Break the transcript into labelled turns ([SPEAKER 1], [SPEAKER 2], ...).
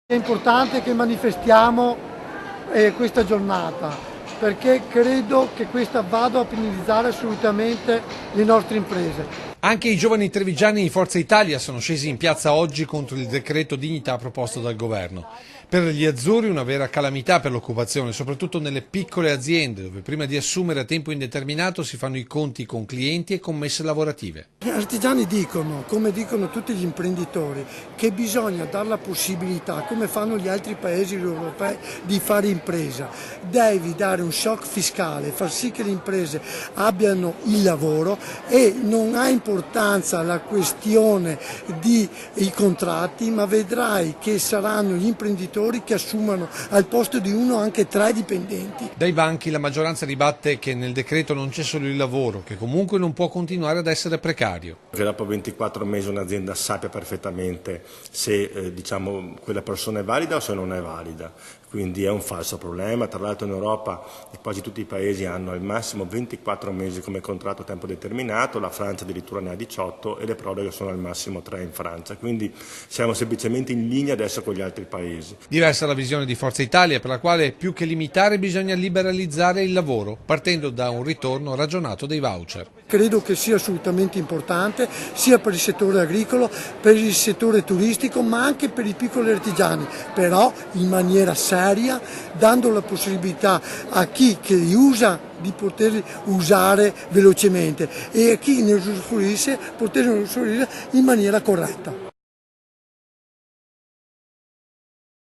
[SPEAKER 1] È importante che manifestiamo questa giornata perché credo che questa vada a penalizzare assolutamente le nostre imprese.
[SPEAKER 2] Anche i giovani trevigiani di Forza Italia sono scesi in piazza oggi contro il decreto dignità proposto dal governo. Per gli azzurri una vera calamità per l'occupazione, soprattutto nelle piccole aziende, dove prima di assumere a tempo indeterminato si fanno i conti con clienti e commesse lavorative.
[SPEAKER 1] Gli artigiani dicono, come dicono tutti gli imprenditori, che bisogna dare la possibilità, come fanno gli altri paesi europei, di fare impresa. Devi dare un shock fiscale, far sì che le imprese abbiano il lavoro e non ha importanza la questione dei contratti, ma vedrai che saranno gli imprenditori che assumano al posto di uno anche 3 dipendenti.
[SPEAKER 2] Dai banchi la maggioranza ribatte che nel decreto non c'è solo il lavoro, che comunque non può continuare ad essere precario.
[SPEAKER 3] Che dopo 24 mesi un'azienda sappia perfettamente se quella persona è valida o se non è valida. Quindi è un falso problema. Tra l'altro in Europa quasi tutti i paesi hanno al massimo 24 mesi come contratto a tempo determinato, la Francia addirittura ne ha 18 e le proroghe sono al massimo 3 in Francia. Quindi siamo semplicemente in linea adesso con gli altri paesi.
[SPEAKER 2] Diversa la visione di Forza Italia, per la quale più che limitare bisogna liberalizzare il lavoro, partendo da un ritorno ragionato dei voucher.
[SPEAKER 1] Credo che sia assolutamente importante sia per il settore agricolo, per il settore turistico, ma anche per i piccoli artigiani, però in maniera seria, dando la possibilità a chi che li usa di poterli usare velocemente e a chi ne usufruisce poterli usufruire in maniera corretta.